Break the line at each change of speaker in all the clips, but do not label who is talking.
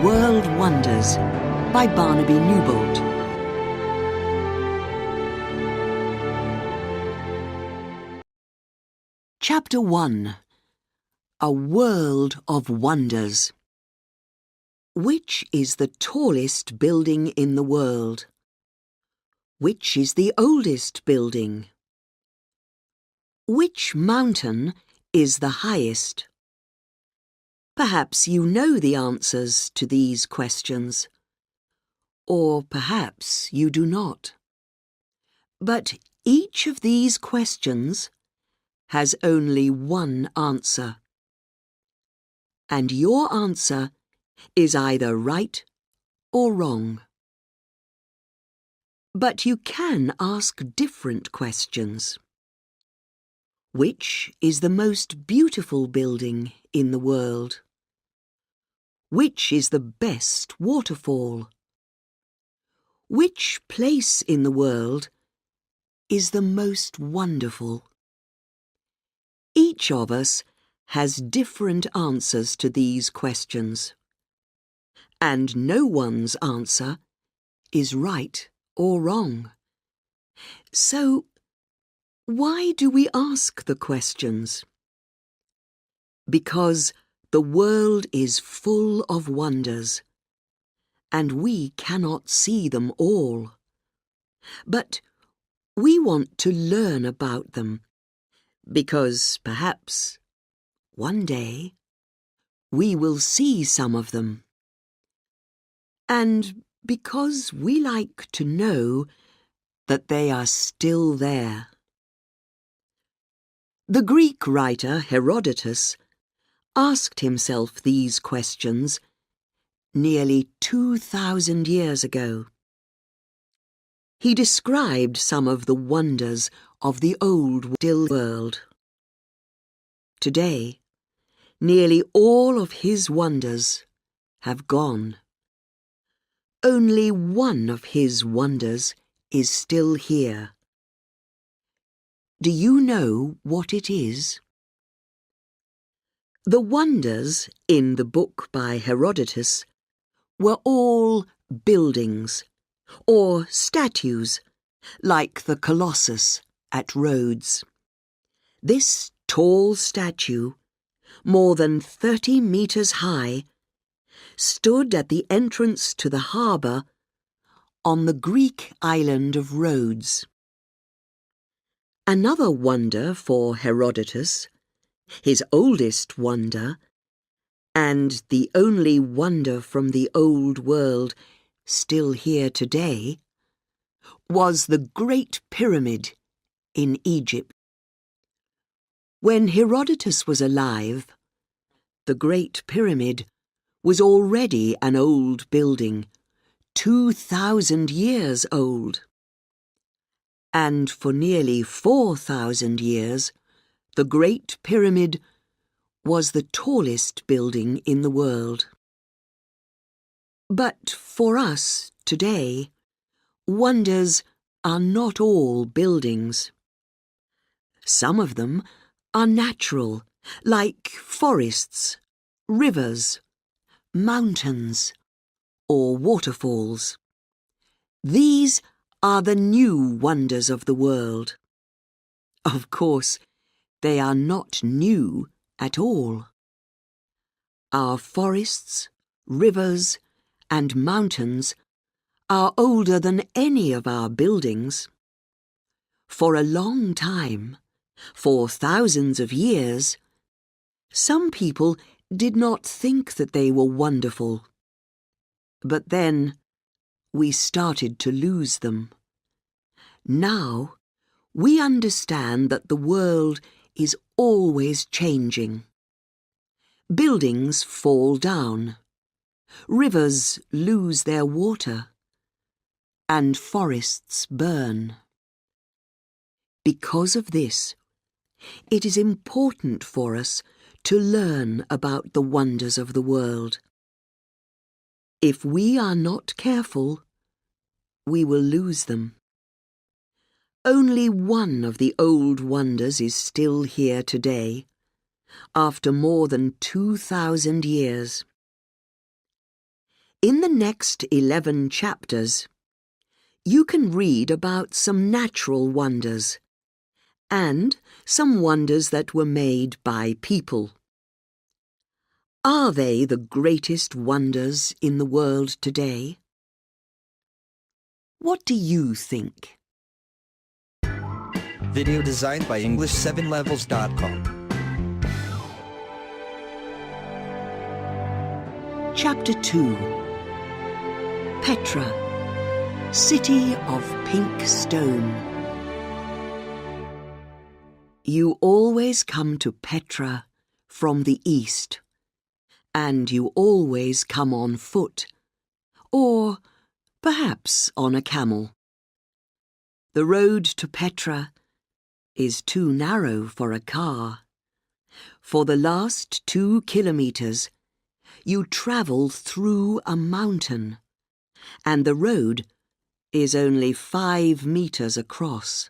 World Wonders by Barnaby Newbolt. Chapter 1. A World of Wonders. Which is the tallest building in the world? Which is the oldest building? Which mountain is the highest? Perhaps you know the answers to these questions, or perhaps you do not. But each of these questions has only one answer, and your answer is either right or wrong. But you can ask different questions. Which is the most beautiful building in the world? Which is the best waterfall? Which place in the world is the most wonderful? Each of us has different answers to these questions, and no one's answer is right or wrong. So, why do we ask the questions? Because the world is full of wonders, and we cannot see them all. But we want to learn about them, because perhaps one day we will see some of them. And because we like to know that they are still there. The Greek writer Herodotus asked himself these questions nearly 2,000 years ago. He described some of the wonders of the old still world. Today, nearly all of his wonders have gone. Only one of his wonders is still here. Do you know what it is? The wonders in the book by Herodotus were all buildings or statues, like the Colossus at Rhodes. This tall statue, more than 30 meters high, stood at the entrance to the harbour on the Greek island of Rhodes. Another wonder for Herodotus, his oldest wonder, and the only wonder from the old world still here today, was the Great Pyramid in Egypt. When Herodotus was alive, the Great Pyramid was already an old building, 2,000 years old. And for nearly 4,000 years, the Great Pyramid was the tallest building in the world. But for us today, wonders are not all buildings. Some of them are natural, like forests, rivers, mountains, or waterfalls. These are the new wonders of the world. Of course, they are not new at all. Our forests, rivers, and mountains are older than any of our buildings. For a long time, for thousands of years, some people did not think that they were wonderful. But then we started to lose them. Now we understand that the world is always changing. Buildings fall down, rivers lose their water, and forests burn. Because of this, it is important for us to learn about the wonders of the world. If we are not careful, we will lose them. Only one of the old wonders is still here today, after more than 2,000 years. In the next 11 chapters, you can read about some natural wonders and some wonders that were made by people. Are they the greatest wonders in the world today? What do you think?
Video designed by English7levels.com.
Chapter 2. Petra, City of Pink Stone. You always come to Petra from the east, and you always come on foot, or perhaps on a camel. The road to Petra is too narrow for a car. For the last 2 kilometers, you travel through a mountain, and the road is only 5 meters across.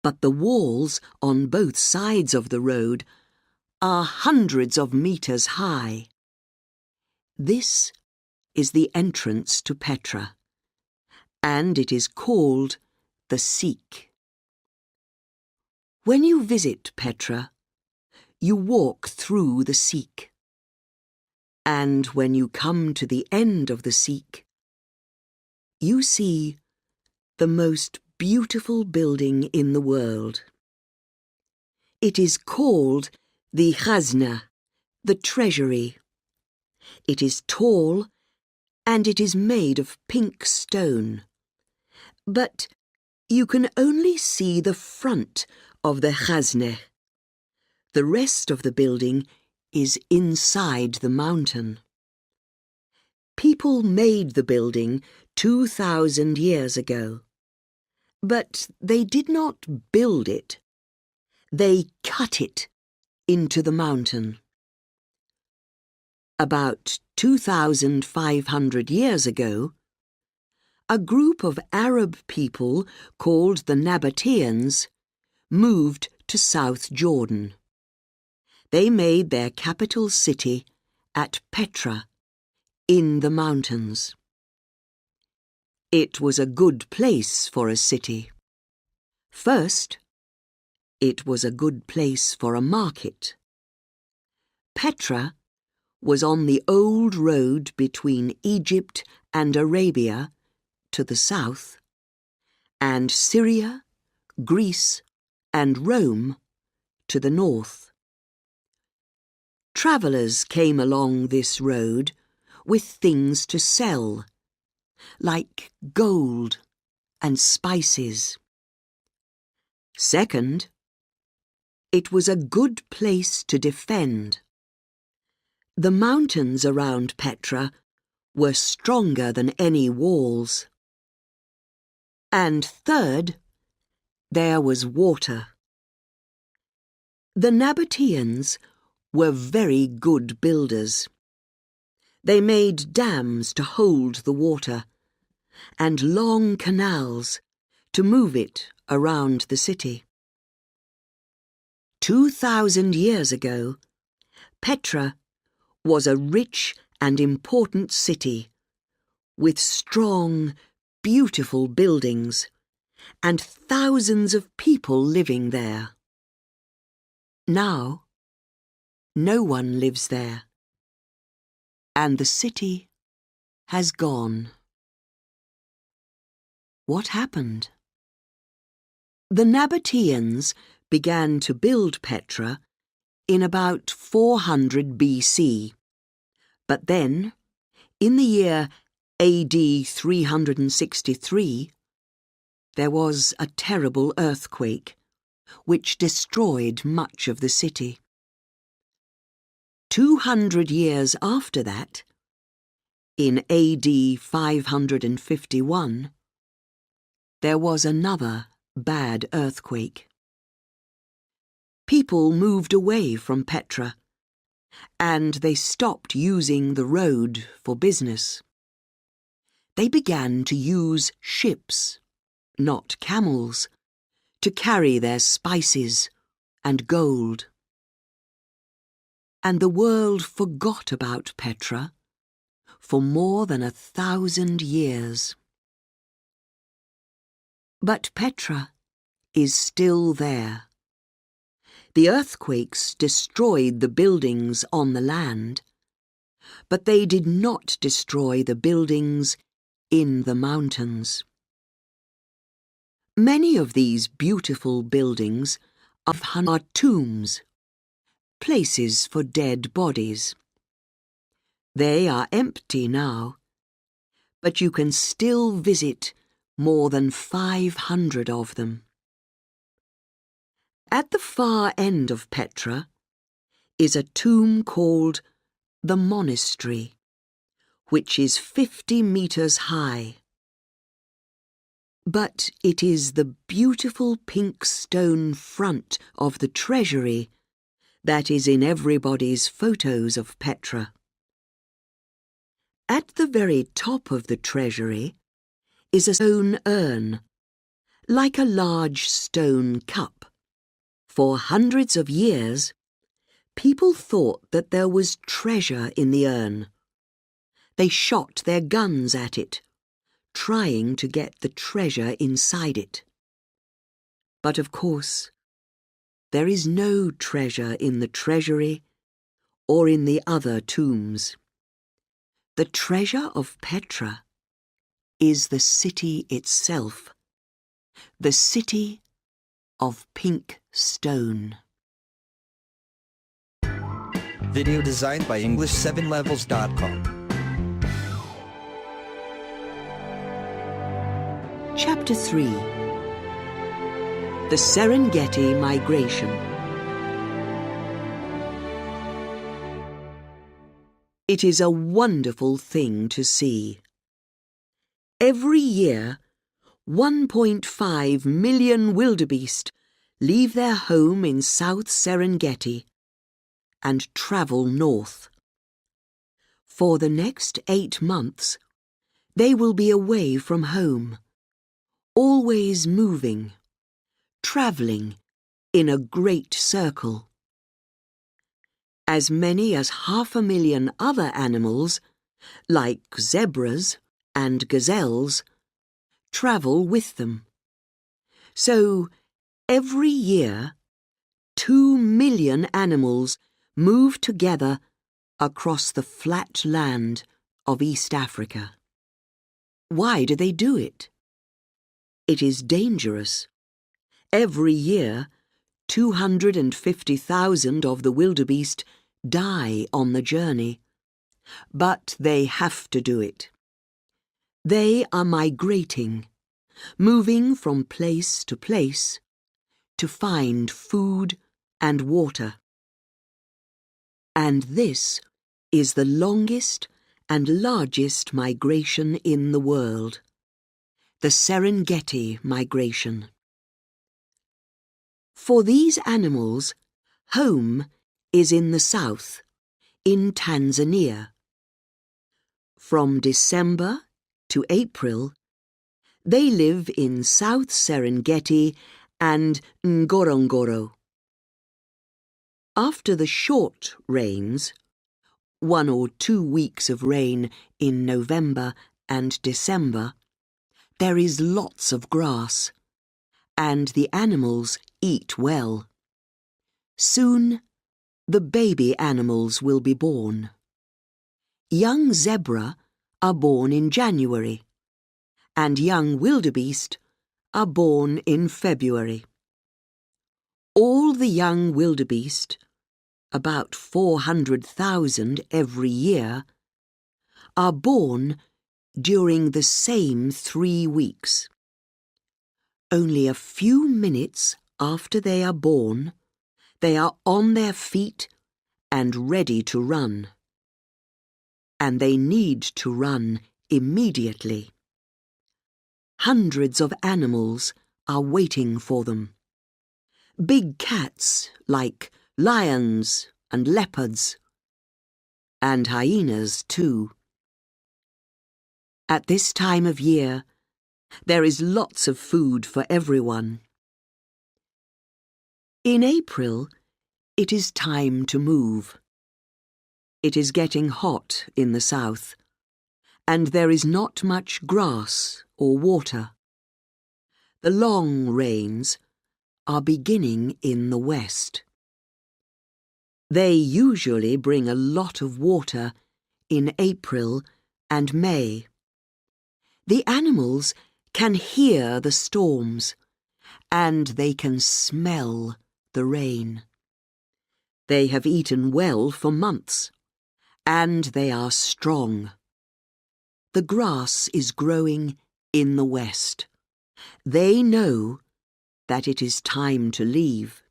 But the walls on both sides of the road are hundreds of meters high. This is the entrance to Petra, and it is called the Siq. When you visit Petra, you walk through the Siq. And when you come to the end of the Siq, you see the most beautiful building in the world. It is called the Khazna, the treasury. It is tall and it is made of pink stone. But you can only see the front of the Khazna. The rest of the building is inside the mountain. People made the building 2,000 years ago, but they did not build it. They cut it into the mountain. About 2,500 years ago, a group of Arab people called the Nabateans moved to South Jordan. They made their capital city at Petra, in the mountains. It was a good place for a city. First, it was a good place for a market. Petra was on the old road between Egypt and Arabia to the south, and Syria, Greece, and Rome to the north. Travellers came along this road with things to sell, like gold and spices. Second, it was a good place to defend. The mountains around Petra were stronger than any walls. And third, there was water. The Nabateans were very good builders. They made dams to hold the water, and long canals to move it around the city. 2,000 years ago, Petra was a rich and important city with strong, beautiful buildings and thousands of people living there. Now, no one lives there, and the city has gone. What happened? The Nabateans began to build Petra in about 400 BC, but then, in the year AD 363, there was a terrible earthquake, which destroyed much of the city. 200 years after that, in AD 551, there was another bad earthquake. People moved away from Petra, and they stopped using the road for business. They began to use ships, not camels, to carry their spices and gold. And the world forgot about Petra for more than 1,000 years. But Petra is still there. The earthquakes destroyed the buildings on the land, but they did not destroy the buildings in the mountains. Many of these beautiful buildings are tombs, places for dead bodies. They are empty now, but you can still visit more than 500 of them. At the far end of Petra is a tomb called the Monastery, which is 50 meters high. But it is the beautiful pink stone front of the treasury that is in everybody's photos of Petra. At the very top of the treasury is a stone urn, like a large stone cup. For hundreds of years, people thought that there was treasure in the urn. They shot their guns at it, trying to get the treasure inside it. But of course, there is no treasure in the treasury or in the other tombs. The treasure of Petra is the city itself, the city of pink stone.
Video designed by English7levels.com.
Chapter 3. The Serengeti Migration. It is a wonderful thing to see. Every year, 1.5 million wildebeest leave their home in South Serengeti and travel north. For the next 8 months, they will be away from home, always moving, travelling in a great circle. As many as 500,000 other animals, like zebras and gazelles, travel with them. So, every year, 2 million animals move together across the flat land of East Africa. Why do they do it? It is dangerous. Every year, 250,000 of the wildebeest die on the journey. But they have to do it. They are migrating, moving from place to place to find food and water. And this is the longest and largest migration in the world, the Serengeti migration. For these animals, home is in the south, in Tanzania. From December to April, they live in South Serengeti and Ngorongoro. After the short rains, 1 or 2 weeks of rain in November and December, there is lots of grass, and the animals eat well. Soon, the baby animals will be born. Young zebra are born in January, and young wildebeest are born in February. All the young wildebeest, about 400,000 every year, are born during the same 3 weeks. Only a few minutes after they are born, they are on their feet and ready to run. And they need to run immediately. Hundreds of animals are waiting for them. Big cats like lions and leopards, and hyenas too. At this time of year, there is lots of food for everyone. In April, it is time to move. It is getting hot in the south, and there is not much grass or water. The long rains are beginning in the west. They usually bring a lot of water in April and May. The animals can hear the storms, and they can smell the rain. They have eaten well for months, and they are strong. The grass is growing in the west. They know that it is time to leave.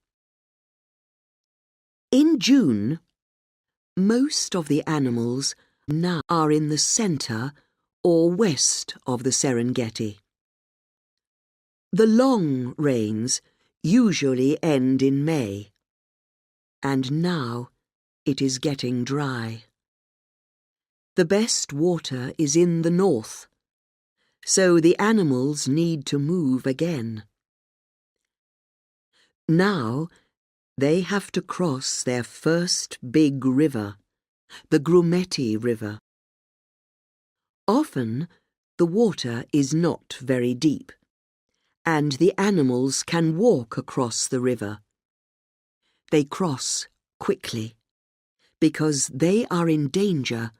In June, most of the animals now are in the center or west of the Serengeti. The long rains usually end in May, and now it is getting dry. The best water is in the north, so the animals need to move again. Now they have to cross their first big river, the Grumeti River. Often the water is not very deep, and the animals can walk across the river. They cross quickly, because they are in danger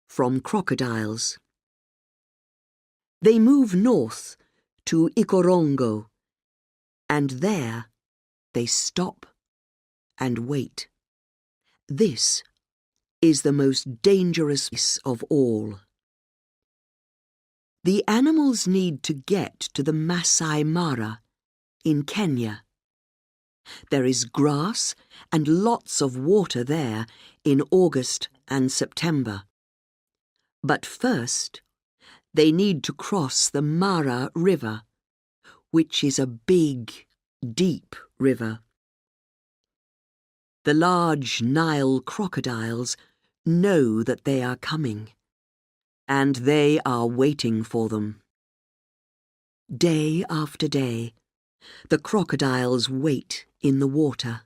from crocodiles. They move north to Ikorongo, and there they stop and wait. This is the most dangerous place of all. The animals need to get to the Masai Mara in Kenya. There is grass and lots of water there in August and September. But first, they need to cross the Mara River, which is a big, deep river. The large Nile crocodiles know that they are coming, and they are waiting for them. Day after day, the crocodiles wait in the water,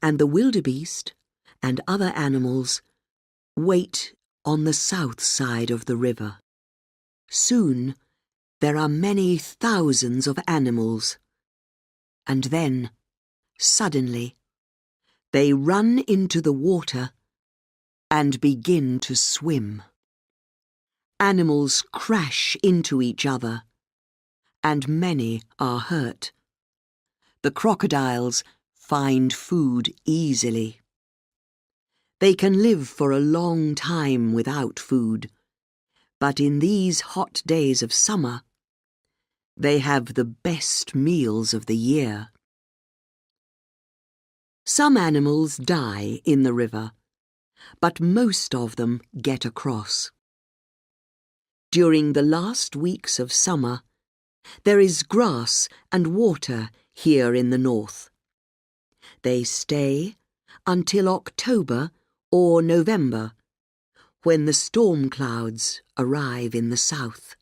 and the wildebeest and other animals wait on the south side of the river. Soon there are many thousands of animals, and then, suddenly, they run into the water and begin to swim. Animals crash into each other, and many are hurt. The crocodiles find food easily. They can live for a long time without food, but in these hot days of summer, they have the best meals of the year. Some animals die in the river, but most of them get across. During the last weeks of summer, there is grass and water here in the north. They stay until October or November, when the storm clouds arrive in the south.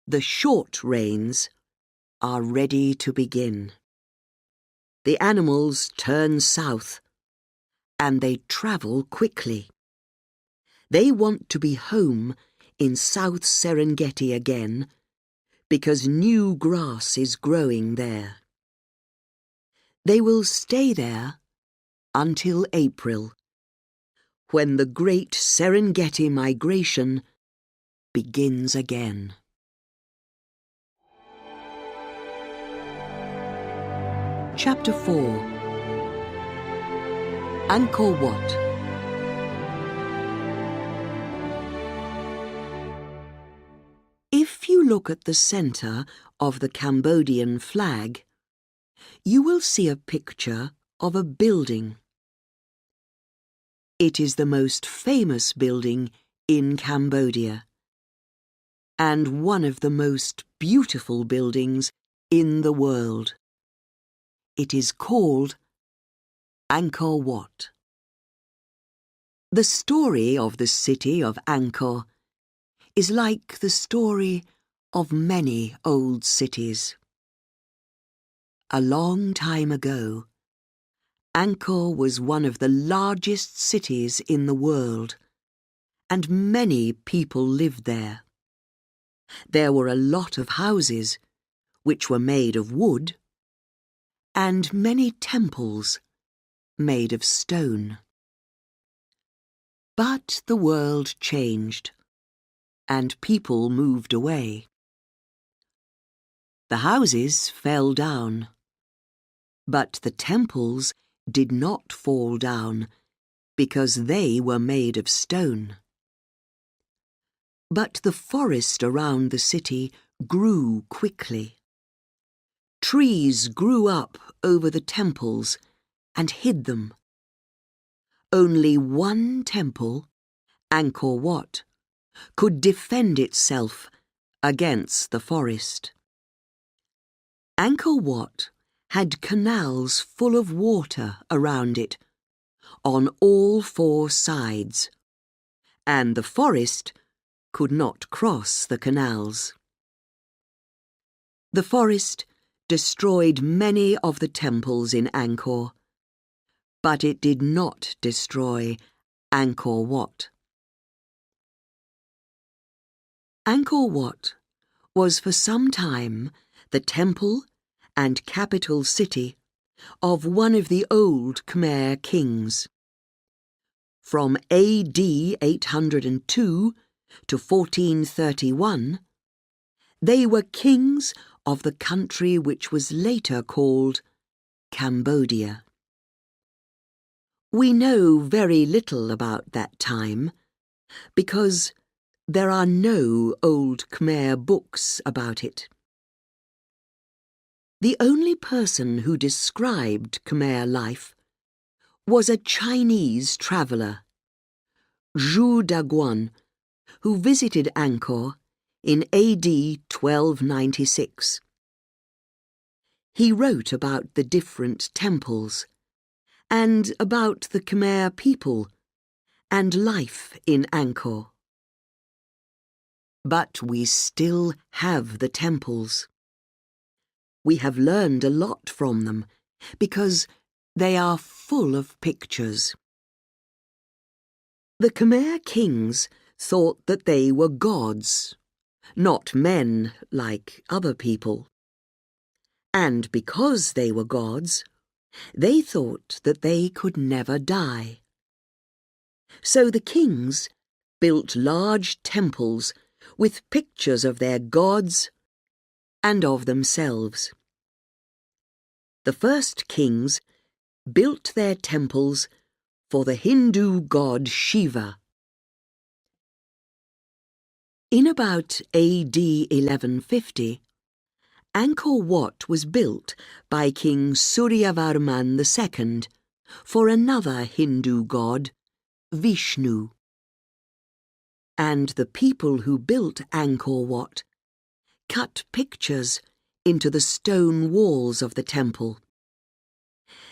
The short rains are ready to begin. The animals turn south, and they travel quickly. They want to be home in South Serengeti again, because new grass is growing there. They will stay there until April, when the great Serengeti migration begins again. Chapter 4. Angkor Wat. If you look at the center of the Cambodian flag, you will see a picture of a building. It is the most famous building in Cambodia, and one of the most beautiful buildings in the world. It is called Angkor Wat. The story of the city of Angkor is like the story of many old cities. A long time ago, Angkor was one of the largest cities in the world, and many people lived there. There were a lot of houses, which were made of wood, and many temples made of stone. But the world changed, and people moved away. The houses fell down, but the temples did not fall down because they were made of stone. But the forest around the city grew quickly. Trees grew up over the temples and hid them. Only one temple, Angkor Wat, could defend itself against the forest. Angkor Wat had canals full of water around it, on all four sides, and the forest could not cross the canals. The forest destroyed many of the temples in Angkor, but it did not destroy Angkor Wat. Angkor Wat was for some time the temple and capital city of one of the old Khmer kings. From AD 802 to 1431, they were kings of the country which was later called Cambodia. We know very little about that time because there are no old Khmer books about it. The only person who described Khmer life was a Chinese traveller, Zhu Daguan, who visited Angkor in AD 1296. He wrote about the different temples and about the Khmer people and life in Angkor. But we still have the temples. We have learned a lot from them because they are full of pictures. The Khmer kings thought that they were gods, not men like other people. And because they were gods, they thought that they could never die. So the kings built large temples with pictures of their gods and of themselves. The first kings built their temples for the Hindu god Shiva. In about AD 1150, Angkor Wat was built by King Suryavarman II for another Hindu god, Vishnu. And the people who built Angkor Wat cut pictures into the stone walls of the temple.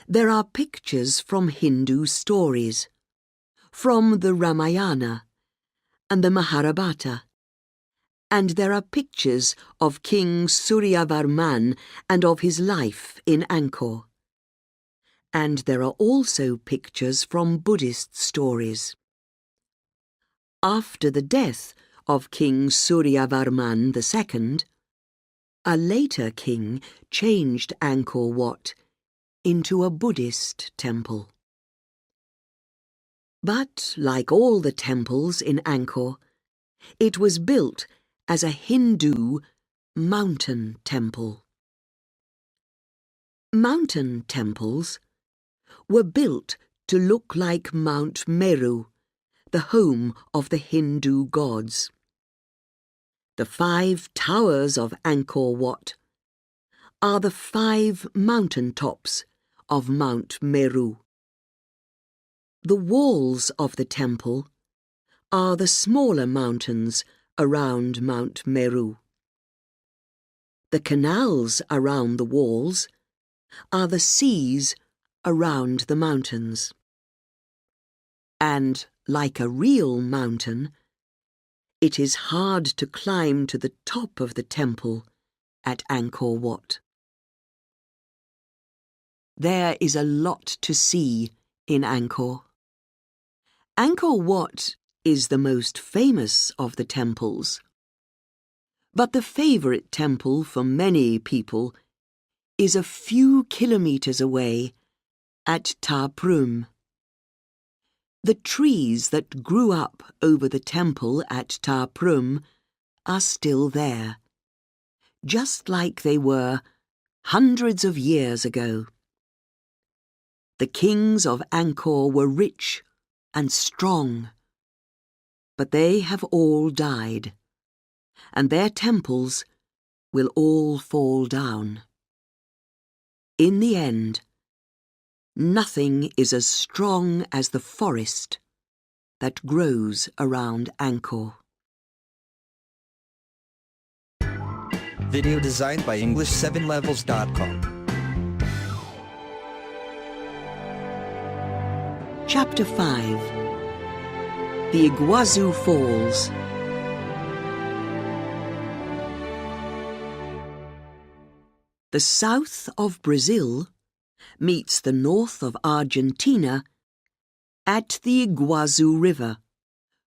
There are pictures from Hindu stories, from the Ramayana and the Mahabharata, and there are pictures of King Suryavarman and of his life in Angkor. And there are also pictures from Buddhist stories. After the death of King Suryavarman II, a later king changed Angkor Wat into a Buddhist temple. But, like all the temples in Angkor, it was built as a Hindu mountain temple. Mountain temples were built to look like Mount Meru, the home of the Hindu gods. The 5 towers of Angkor Wat are the 5 mountain tops of Mount Meru. The walls of the temple are the smaller mountains around Mount Meru. The canals around the walls are the seas around the mountains. And, like a real mountain, it is hard to climb to the top of the temple at Angkor Wat. There is a lot to see in Angkor. Angkor Wat is the most famous of the temples. But the favorite temple for many people is a few kilometers away at Ta Prohm. The trees that grew up over the temple at Ta Prohm are still there, just like they were hundreds of years ago. The kings of Angkor were rich and strong, but they have all died, and their temples will all fall down. In the end, nothing is as strong as the forest that grows around Angkor.
Video designed by English7levels.com.
Chapter 5. The Iguazu Falls. The south of Brazil meets the north of Argentina at the Iguazu River,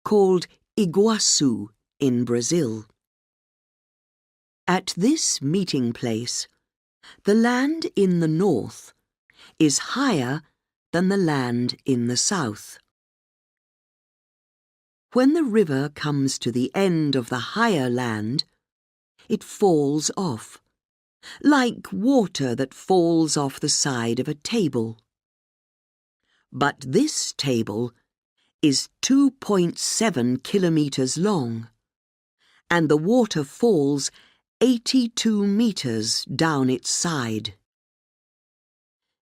called Iguaçu in Brazil. At this meeting place, the land in the north is higher than the land in the south. When the river comes to the end of the higher land, it falls off, like water that falls off the side of a table. But this table is 2.7 kilometers long, and the water falls 82 meters down its side.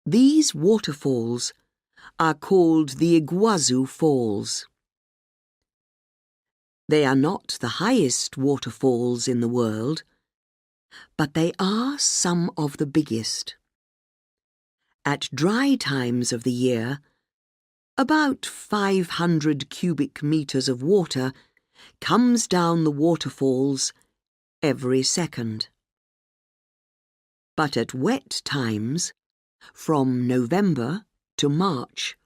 These waterfalls are called the Iguazu Falls. They are not the highest waterfalls in the world, but they are some of the biggest. At dry times of the year, about 500 cubic meters of water comes down the waterfalls every second. But at wet times, from November to March,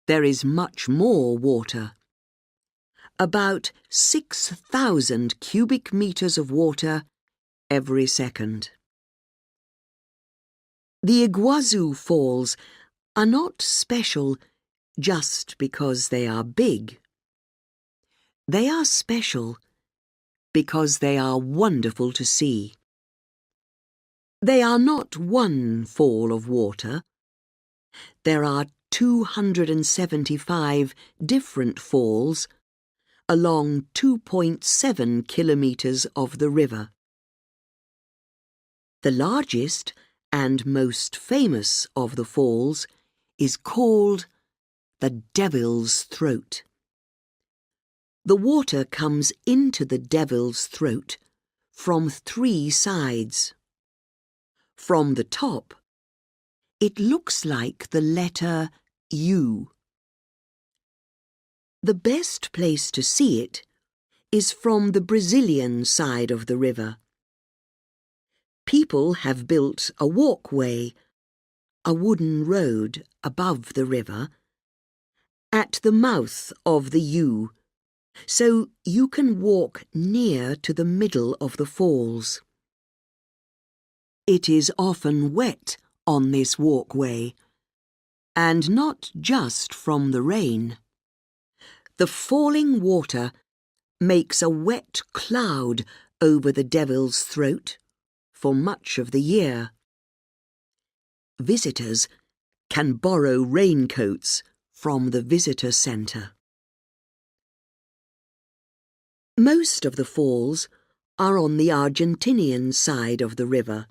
there is much more water. About 6,000 cubic meters of water every second. The Iguazu Falls are not special just because they are big. They are special because they are wonderful to see. They are not one fall of water. There are 275 different falls along 2.7 kilometers of the river. The largest and most famous of the falls is called the Devil's Throat. The water comes into the Devil's Throat from 3 sides. From the top, it looks like the letter U. The best place to see it is from the Brazilian side of the river. People have built a walkway, a wooden road above the river, at the mouth of the U, so you can walk near to the middle of the falls. It is often wet on this walkway, and not just from the rain. The falling water makes a wet cloud over the Devil's Throat for much of the year. Visitors can borrow raincoats from the visitor centre. Most of the falls are on the Argentinian side of the river.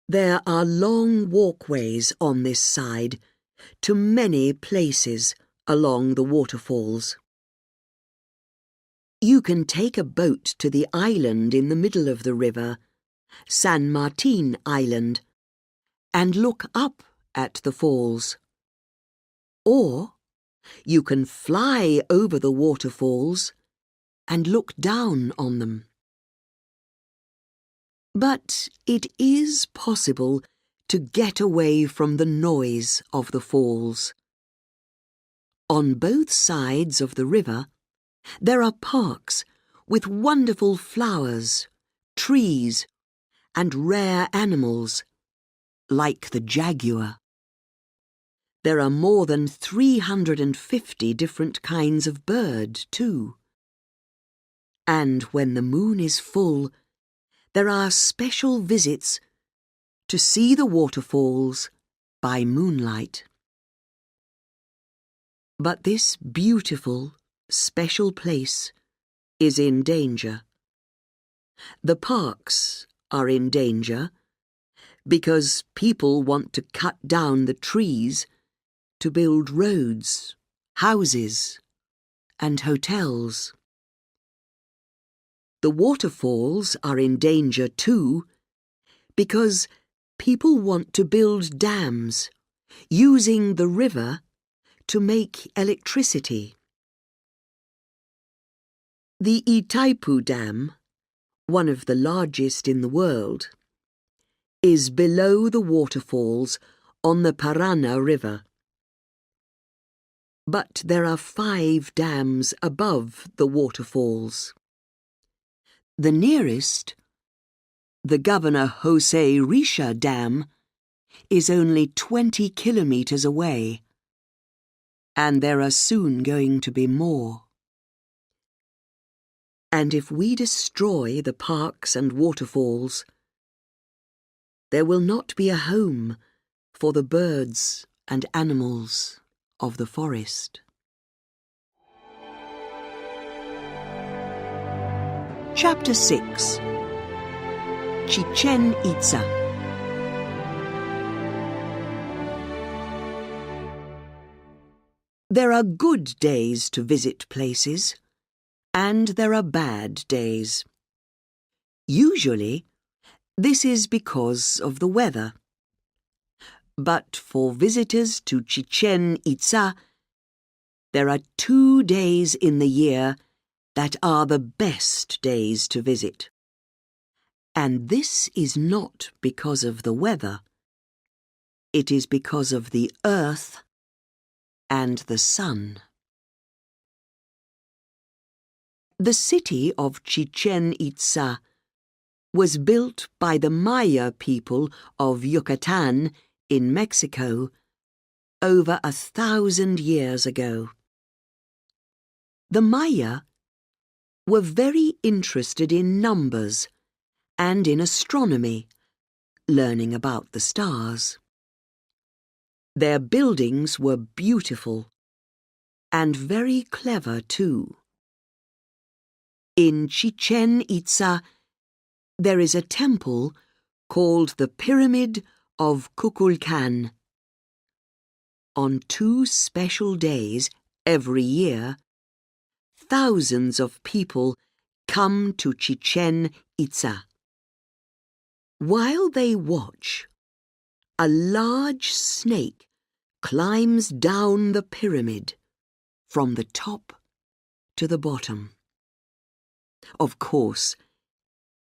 There are long walkways on this side to many places along the waterfalls. You can take a boat to the island in the middle of the river, San Martin Island, and look up at the falls. Or you can fly over the waterfalls and look down on them. But it is possible to get away from the noise of the falls. On both sides of the river, there are parks with wonderful flowers, trees, and rare animals, like the jaguar. There are more than 350 different kinds of bird, too. And when the moon is full, there are special visits to see the waterfalls by moonlight. But this beautiful, special place is in danger. The parks are in danger because people want to cut down the trees to build roads, houses, and hotels. The waterfalls are in danger too because people want to build dams using the river to make electricity. The Itaipu Dam, one of the largest in the world, is below the waterfalls on the Parana River. But there are 5 dams above the waterfalls. The nearest, the Governor Jose Richa Dam, is only 20 kilometers away, and there are soon going to be more. And if we destroy the parks and waterfalls, there will not be a home for the birds and animals of the forest. Chapter 6. Chichen Itza. There are good days to visit places, and there are bad days. Usually, this is because of the weather. But for visitors to Chichen Itza, there are 2 days in the year that are the best days to visit. And this is not because of the weather. It is because of the earth and the sun. The city of Chichen Itza was built by the Maya people of Yucatan in Mexico over 1,000 years ago. The Maya were very interested in numbers and in astronomy, learning about the stars. Their buildings were beautiful and very clever too. In Chichen Itza, there is a temple called the Pyramid of Kukulkan. On 2 special days every year, thousands of people come to Chichen Itza. While they watch, a large snake climbs down the pyramid from the top to the bottom. Of course,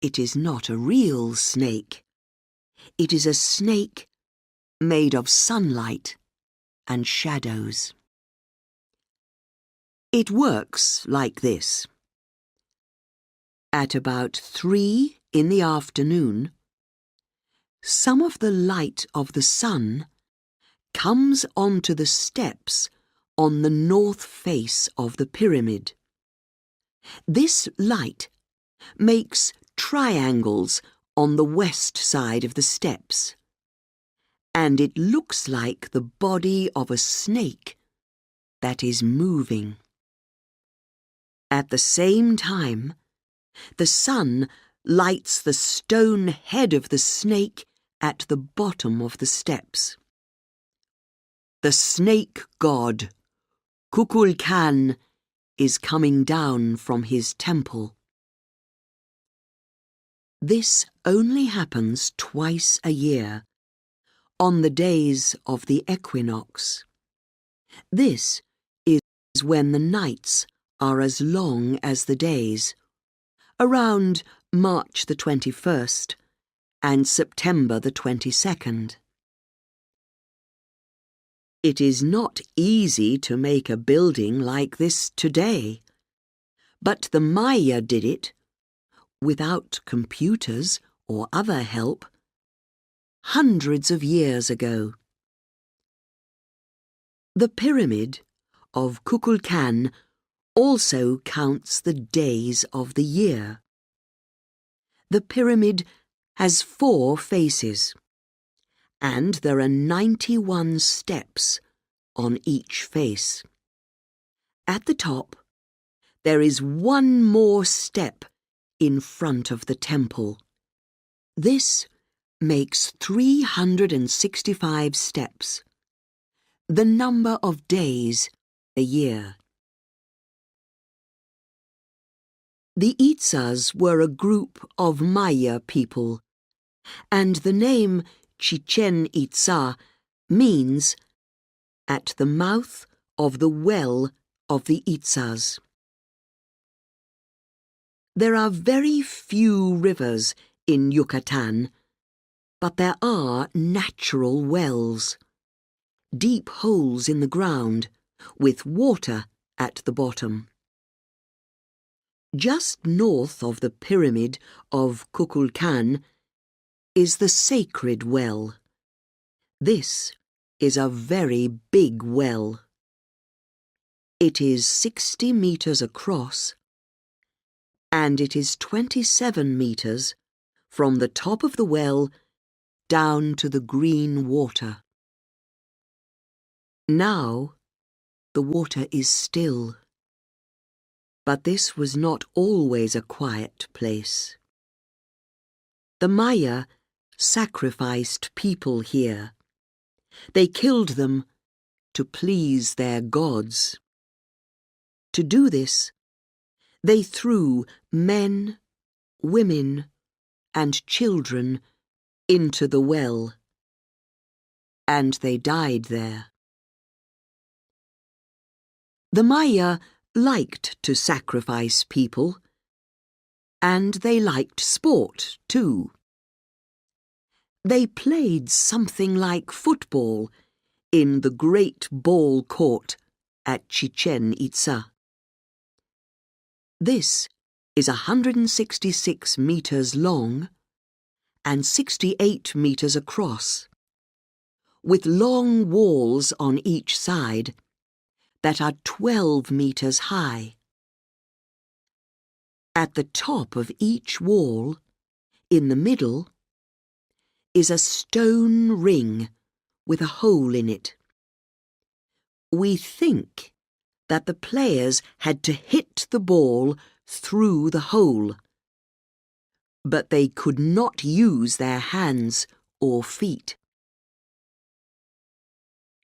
it is not a real snake. It is a snake made of sunlight and shadows. It works like this. At about 3 in the afternoon, some of the light of the sun comes onto the steps on the north face of the pyramid. This light makes triangles on the west side of the steps, and it looks like the body of a snake that is moving. At the same time, the sun lights the stone head of the snake at the bottom of the steps. The snake god, Kukulkan, is coming down from his temple. This only happens twice a year, on the days of the equinox. This is when the nights are as long as the days, around March the 21st and September the 22nd. It is not easy to make a building like this today, but the Maya did it, without computers or other help, hundreds of years ago. The pyramid of Kukulkan also counts the days of the year. The pyramid has 4 faces, and there are 91 steps on each face. At the top, there is 1 more step in front of the temple. This makes 365 steps, the number of days a year. The Itzas were a group of Maya people, and the name Chichen Itza means at the mouth of the well of the Itzas. There are very few rivers in Yucatan, but there are natural wells, deep holes in the ground with water at the bottom. Just north of the pyramid of Kukulkan is the sacred well. This is a very big well. It is 60 meters across, and it is 27 meters from the top of the well down to the green water. Now, the water is still. But this was not always a quiet place. The Maya sacrificed people here. They killed them to please their gods. To do this, they threw men, women, and children into the well, and they died there. The Maya liked to sacrifice people, and they liked sport too. They played something like football in the great ball court at Chichen Itza. This is 166 meters long and 68 meters across, with long walls on each side that are 12 meters high. At the top of each wall, in the middle, is a stone ring with a hole in it. We think that the players had to hit the ball through the hole, but they could not use their hands or feet.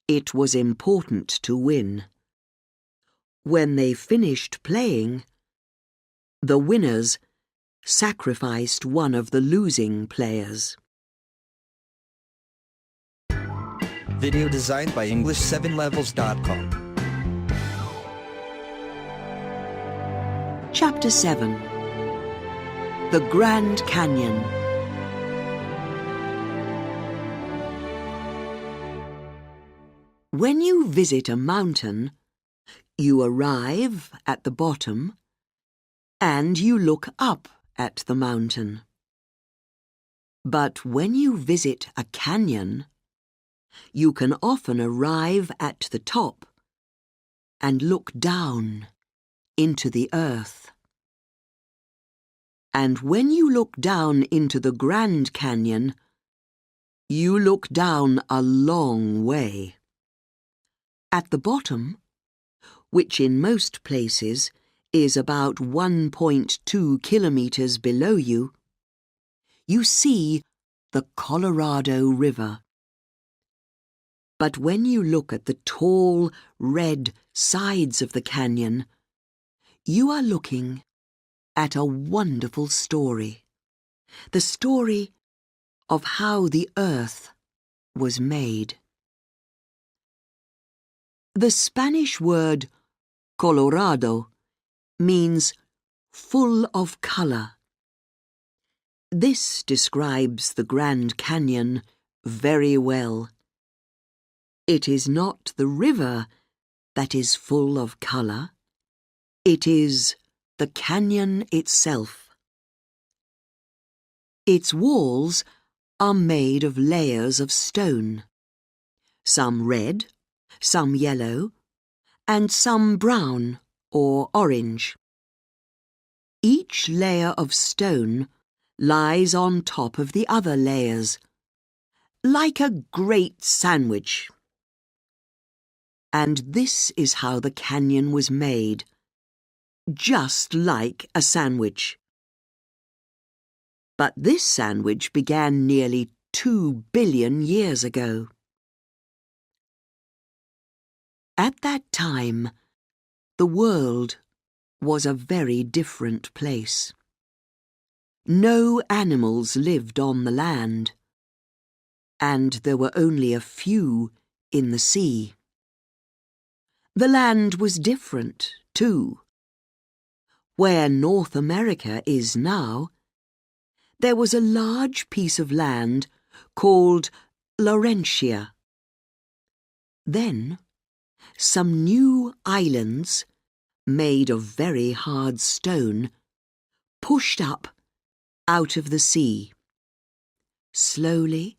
It was important to win. When they finished playing, the winners sacrificed one of the losing players.
Video designed by English7levels.com.
Chapter 7. The Grand Canyon. When you visit a mountain, you arrive at the bottom and you look up at the mountain. But when you visit a canyon, you can often arrive at the top and look down into the earth. And when you look down into the Grand Canyon, you look down a long way. At the bottom, which in most places is about 1.2 kilometers below you, you see the Colorado River. But when you look at the tall, red sides of the canyon, you are looking at a wonderful story. The story of how the earth was made. The Spanish word Colorado means full of color. This describes the Grand Canyon very well. It is not the river that is full of colour. It is the canyon itself. Its walls are made of layers of stone, some red, some yellow, and some brown or orange. Each layer of stone lies on top of the other layers, like a great sandwich. And this is how the canyon was made, just like a sandwich. But this sandwich began nearly 2 billion years ago. At that time, the world was a very different place. No animals lived on the land, and there were only a few in the sea. The land was different, too. Where North America is now, there was a large piece of land called Laurentia. Then, some new islands, made of very hard stone, pushed up out of the sea. Slowly,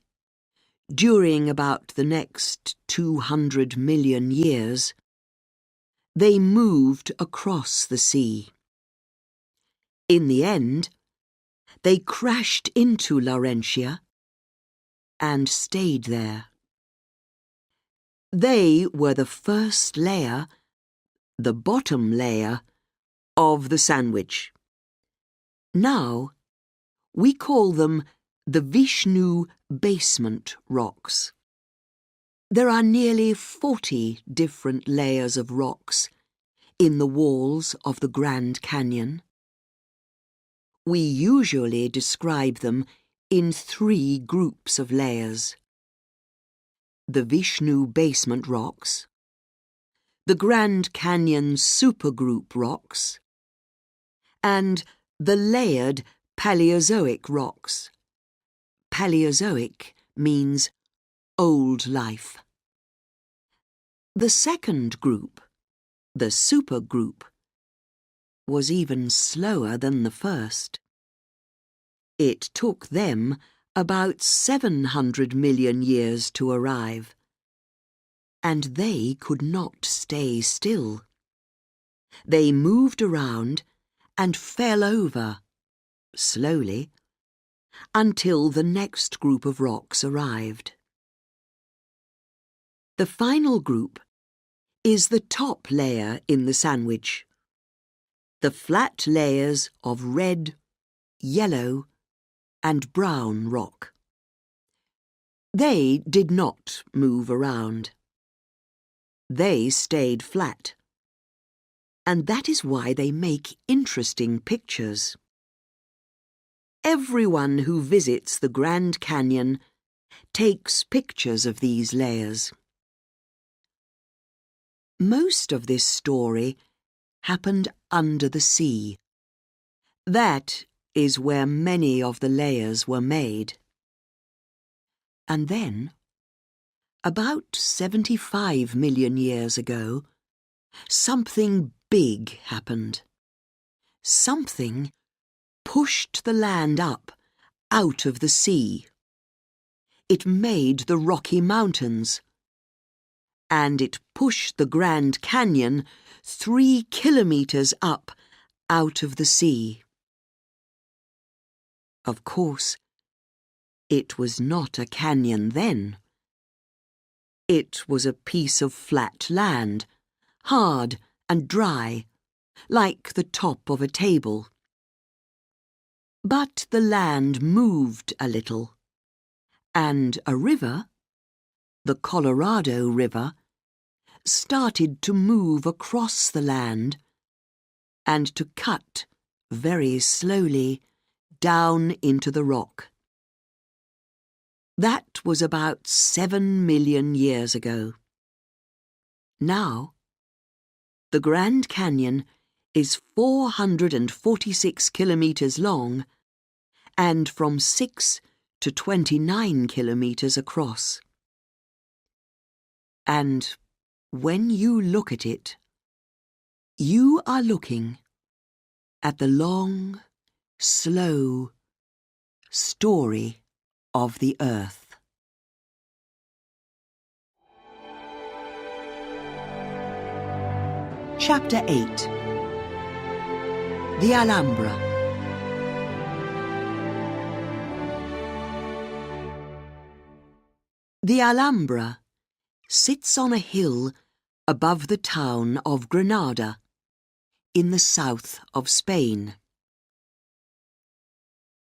during about the next 200 million years, they moved across the sea. In the end, they crashed into Laurentia and stayed there. They were the first layer, the bottom layer, of the sandwich. Now, we call them the Vishnu basement rocks. There are nearly 40 different layers of rocks in the walls of the Grand Canyon. We usually describe them in 3 groups of layers: the Vishnu basement rocks, the Grand Canyon supergroup rocks, and the layered Paleozoic rocks. Paleozoic means old life. The second group, the supergroup, was even slower than the first. It took them about 700 million years to arrive, and they could not stay still. They moved around and fell over, slowly, until the next group of rocks arrived. The final group is the top layer in the sandwich, the flat layers of red, yellow, and brown rock. They did not move around. They stayed flat, and that is why they make interesting pictures. Everyone who visits the Grand Canyon takes pictures of these layers. Most of this story happened under the sea. That is where many of the layers were made. And then, about 75 million years ago, something big happened. Something pushed the land up out of the sea. It made the Rocky Mountains, and it pushed the Grand Canyon 3 kilometers up out of the sea. Of course, it was not a canyon then. It was a piece of flat land, hard and dry, like the top of a table. But the land moved a little, and a river, the Colorado River, started to move across the land and to cut very slowly down into the rock. That was about 7 million years ago. Now, the Grand Canyon is 446 kilometers long and from 6 to 29 kilometers across. And when you look at it, you are looking at the long, slow story of the earth. Chapter 8. The Alhambra. The Alhambra sits on a hill above the town of Granada, in the south of Spain.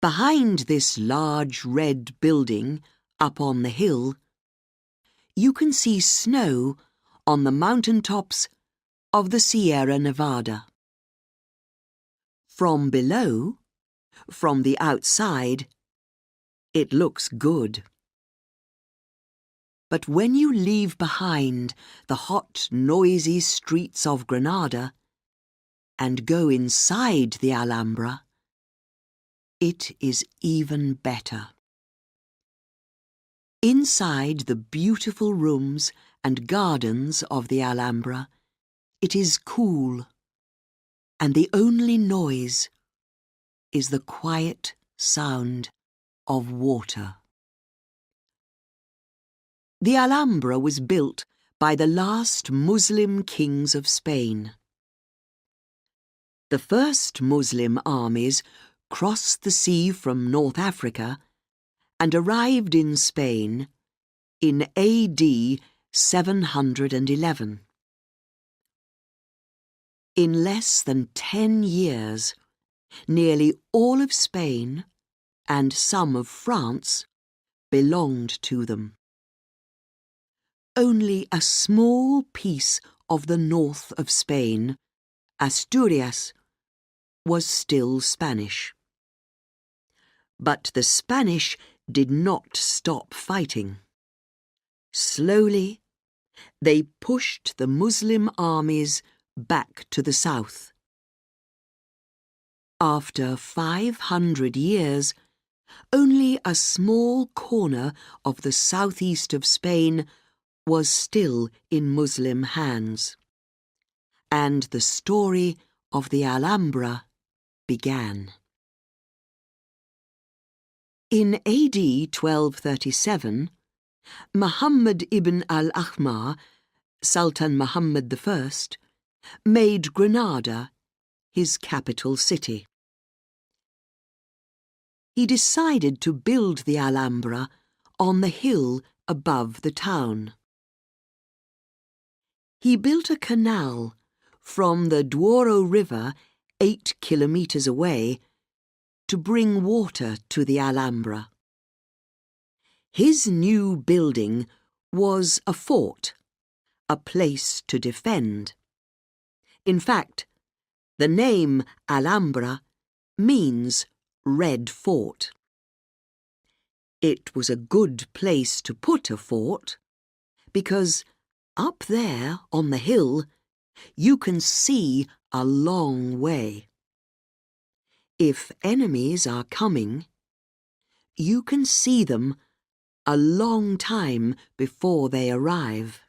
Behind this large red building up on the hill, you can see snow on the mountain tops of the Sierra Nevada. From below, from the outside, it looks good. But when you leave behind the hot, noisy streets of Granada and go inside the Alhambra, it is even better. Inside the beautiful rooms and gardens of the Alhambra, it is cool, and the only noise is the quiet sound of water. The Alhambra was built by the last Muslim kings of Spain. The first Muslim armies crossed the sea from North Africa and arrived in Spain in AD 711. In less than 10 years, nearly all of Spain and some of France belonged to them. Only a small piece of the north of Spain, Asturias, was still Spanish. But the Spanish did not stop fighting. Slowly, they pushed the Muslim armies back to the south. After 500 years, only a small corner of the southeast of Spain was still in Muslim hands, and the story of the Alhambra began. In AD 1237, Muhammad ibn al-Ahmar, Sultan Muhammad I, made Granada his capital city. He decided to build the Alhambra on the hill above the town. He built a canal from the Douro River 8 kilometers away to bring water to the Alhambra. His new building was a fort, a place to defend. In fact, the name Alhambra means Red Fort. It was a good place to put a fort, because up there on the hill, you can see a long way. If enemies are coming, you can see them a long time before they arrive.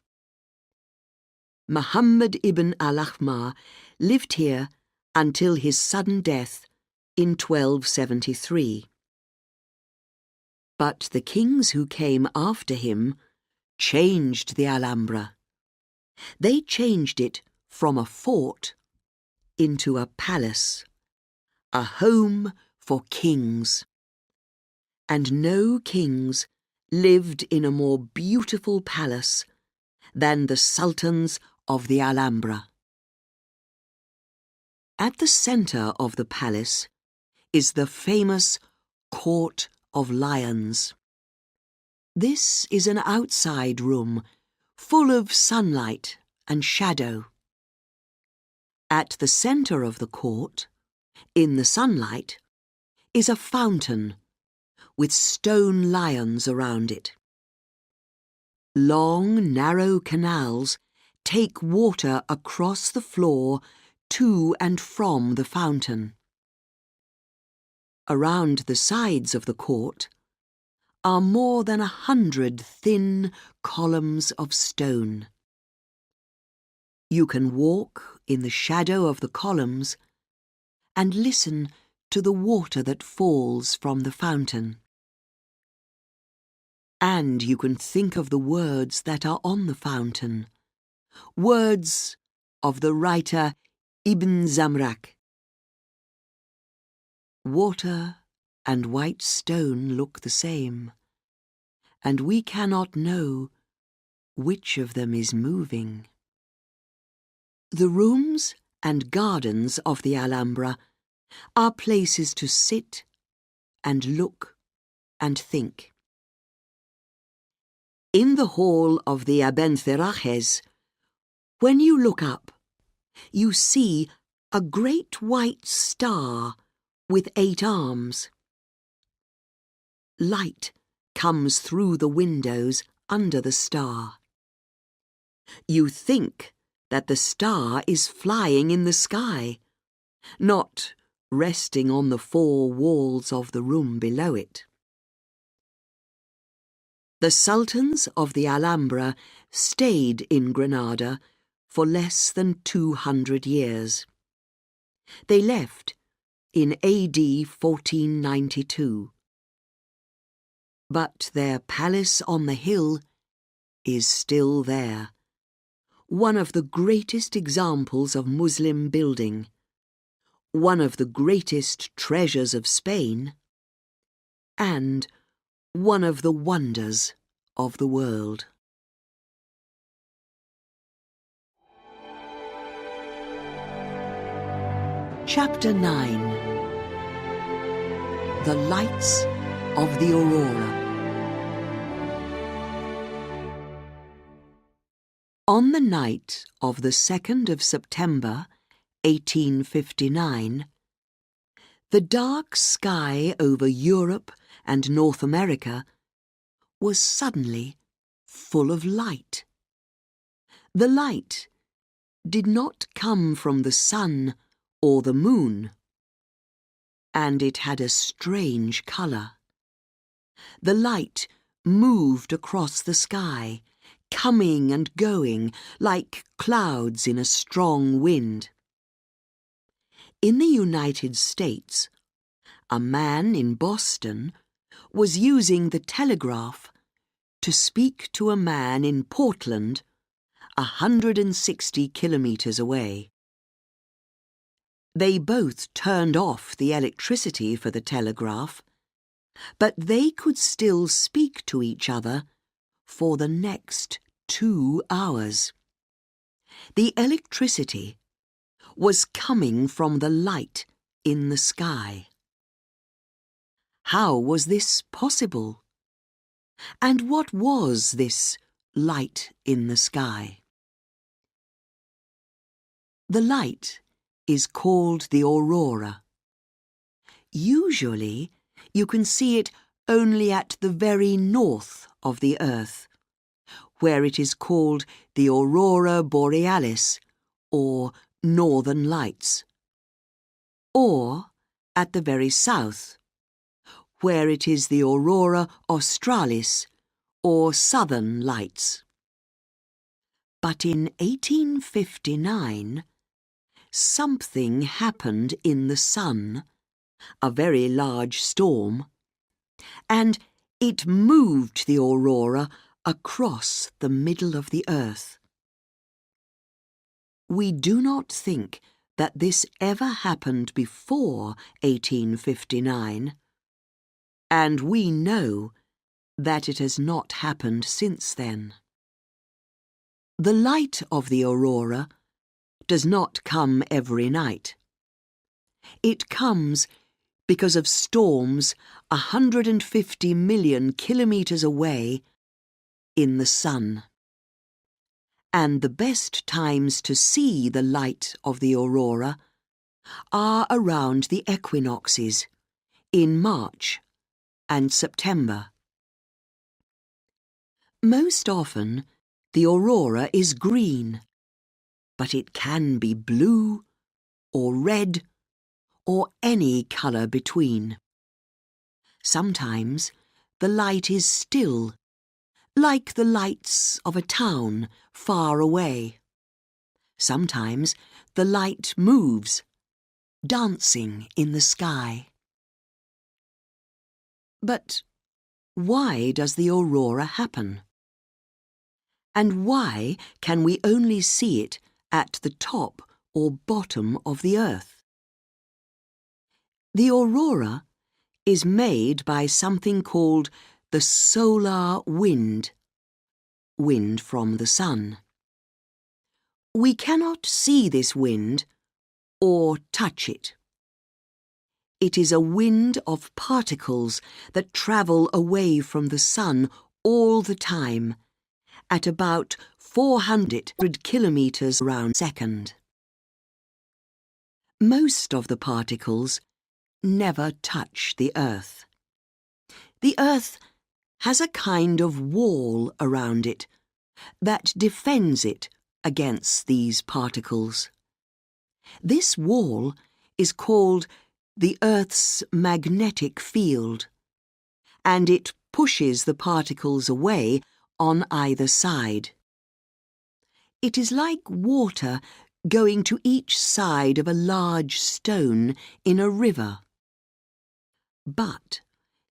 Muhammad ibn al-Ahmar lived here until his sudden death in 1273. But the kings who came after him changed the Alhambra. They changed it from a fort into a palace, a home for kings. And no kings lived in a more beautiful palace than the sultans of the Alhambra. At the centre of the palace is the famous Court of Lions. This is an outside room full of sunlight and shadow. At the centre of the court, in the sunlight, is a fountain with stone lions around it. Long, narrow canals take water across the floor to and from the fountain. Around the sides of the court are more than 100 thin columns of stone. You can walk in the shadow of the columns and listen to the water that falls from the fountain. And you can think of the words that are on the fountain, words of the writer Ibn Zamrak. Water and white stone look the same, and we cannot know which of them is moving. The rooms and gardens of the Alhambra are places to sit and look and think. In the hall of the Abencerrajes, when you look up, you see a great white star with 8 arms. Light comes through the windows under the star. You think that the star is flying in the sky, not resting on the 4 walls of the room below it. The sultans of the Alhambra stayed in Granada for less than 200 years. They left in AD 1492. But their palace on the hill is still there, one of the greatest examples of Muslim building, one of the greatest treasures of Spain, and one of the wonders of the world. Chapter 9. The Lights of the Aurora. On the night of the 2nd of September, 1859, the dark sky over Europe and North America was suddenly full of light. The light did not come from the sun or the moon, and it had a strange colour. The light moved across the sky, coming and going like clouds in a strong wind. In the United States, a man in Boston was using the telegraph to speak to a man in Portland, 160 kilometres away. They both turned off the electricity for the telegraph, but they could still speak to each other for the next 2 hours. The electricity was coming from the light in the sky. How was this possible? And what was this light in the sky? The light is called the aurora. Usually, you can see it only at the very north of the Earth, where it is called the aurora borealis, or northern lights, or at the very south, where it is the aurora australis, or southern lights. But in 1859, something happened in the sun, a very large storm, and it moved the aurora across the middle of the Earth. We do not think that this ever happened before 1859, and we know that it has not happened since then. The light of the aurora does not come every night. It comes because of storms 150 million kilometres away in the sun. And the best times to see the light of the aurora are around the equinoxes, in March and September. Most often, the aurora is green, but it can be blue or red or any colour between. Sometimes the light is still, like the lights of a town far away. Sometimes the light moves, dancing in the sky. But why does the aurora happen? And why can we only see it at the top or bottom of the earth? The aurora is made by something called the solar wind, wind from the sun. We cannot see this wind or touch it. It is a wind of particles that travel away from the sun all the time at about 400 kilometers around second. Most of the particles never touch the earth. The earth has a kind of wall around it that defends it against these particles. This wall is called the Earth's magnetic field, and it pushes the particles away on either side. It is like water going to each side of a large stone in a river. But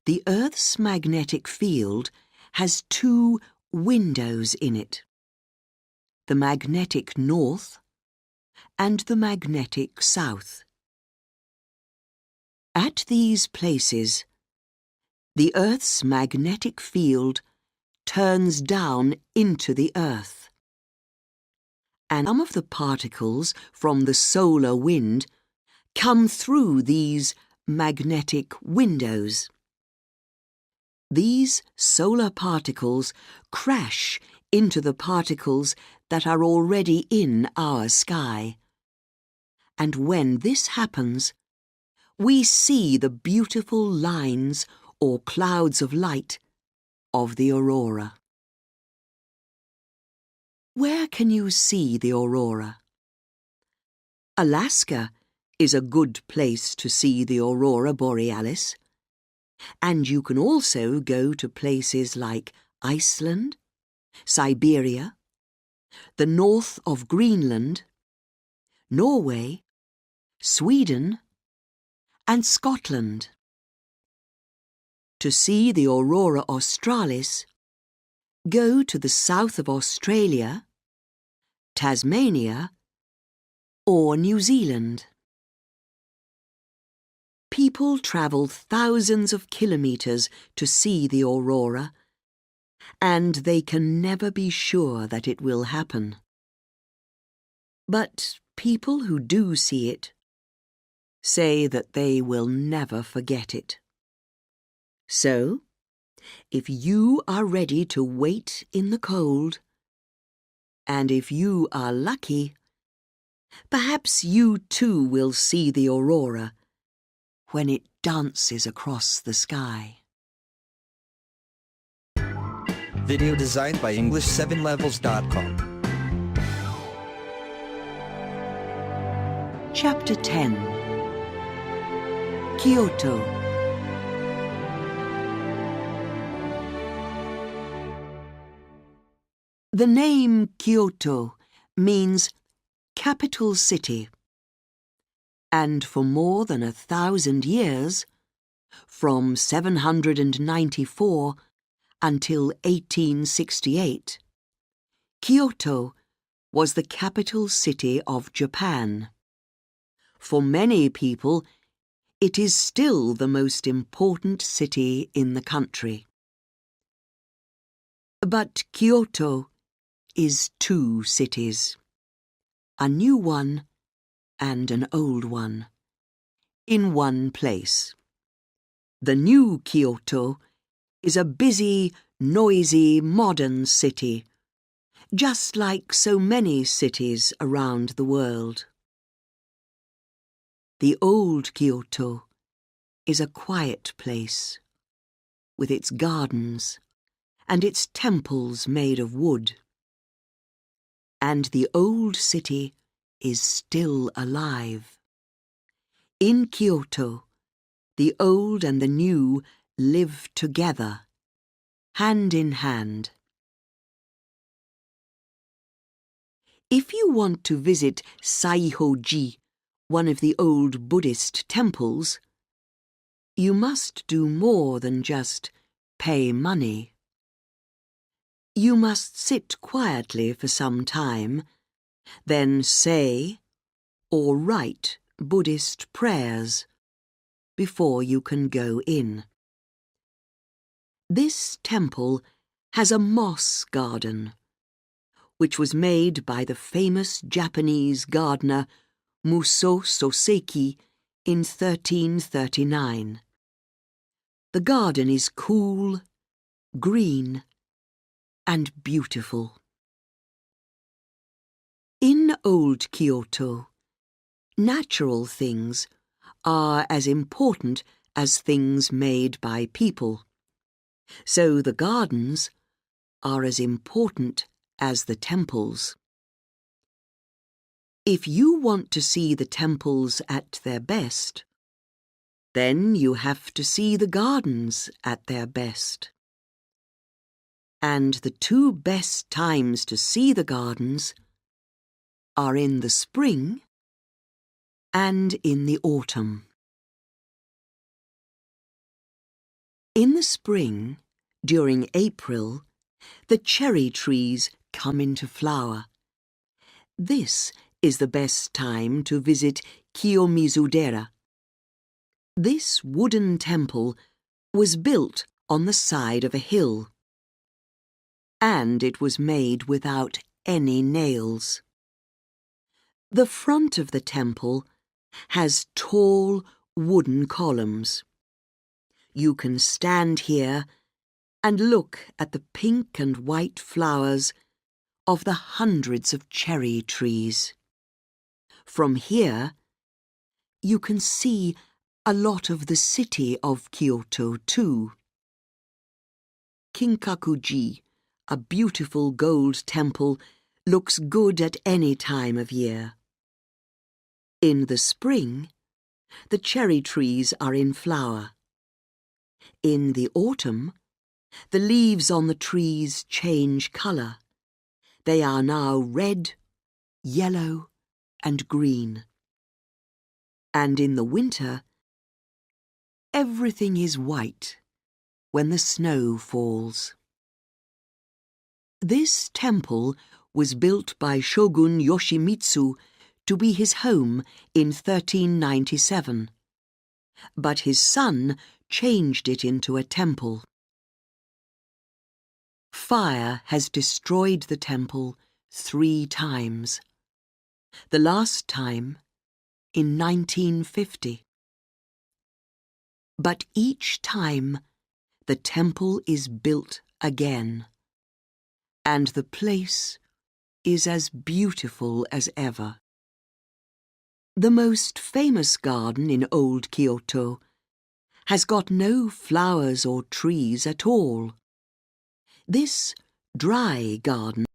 the Earth's magnetic field has two windows in it: the magnetic north and the magnetic south. At these places, the Earth's magnetic field turns down into the earth, and some of the particles from the solar wind come through these magnetic windows. These solar particles crash into the particles that are already in our sky. And when this happens, we see the beautiful lines or clouds of light of the aurora. Where can you see the aurora? Alaska is a good place to see the aurora borealis, and you can also go to places like Iceland, Siberia, the north of Greenland, Norway, Sweden, and Scotland. To see the aurora australis, go to the south of Australia, Tasmania, or New Zealand. People travel thousands of kilometers to see the aurora, and they can never be sure that it will happen. But people who do see it say that they will never forget it. So, if you are ready to wait in the cold, and if you are lucky, perhaps you too will see the aurora when it dances across the sky.
Video designed by English7levels.com.
Chapter 10. Kyoto. The name Kyoto means capital city, and for more than 1,000 years, from 794 until 1868, Kyoto was the capital city of Japan. For many people, it is still the most important city in the country. But Kyoto is two cities, a new one and an old one, in one place. The new Kyoto is a busy, noisy, modern city, just like so many cities around the world. The old Kyoto is a quiet place, with its gardens and its temples made of wood. And the old city is still alive. In Kyoto, the old and the new live together hand in hand. If you want to visit Saiho-ji, one of the old Buddhist temples, you must do more than just pay money. You must sit quietly for some time, then say or write Buddhist prayers before you can go in. This temple has a moss garden, which was made by the famous Japanese gardener Musō Soseki in 1339. The garden is cool, green, and beautiful. In old Kyoto, natural things are as important as things made by people, so the gardens are as important as the temples. If you want to see the temples at their best, then you have to see the gardens at their best. And the two best times to see the gardens are in the spring and in the autumn. In the spring, during April, the cherry trees come into flower. This is the best time to visit Kiyomizu-dera. This wooden temple was built on the side of a hill, and it was made without any nails. The front of the temple has tall wooden columns. You can stand here and look at the pink and white flowers of the hundreds of cherry trees. From here, you can see a lot of the city of Kyoto too. Kinkaku-ji, a beautiful gold temple, looks good at any time of year. In the spring, the cherry trees are in flower. In the autumn, the leaves on the trees change colour. They are now red, yellow, and green. And in the winter, everything is white when the snow falls. This temple was built by Shogun Yoshimitsu to be his home in 1397, but his son changed it into a temple. Fire has destroyed the temple 3 times. The last time in 1950. But each time the temple is built again, and the place is as beautiful as ever. The most famous garden in old Kyoto has got no flowers or trees at all. This dry garden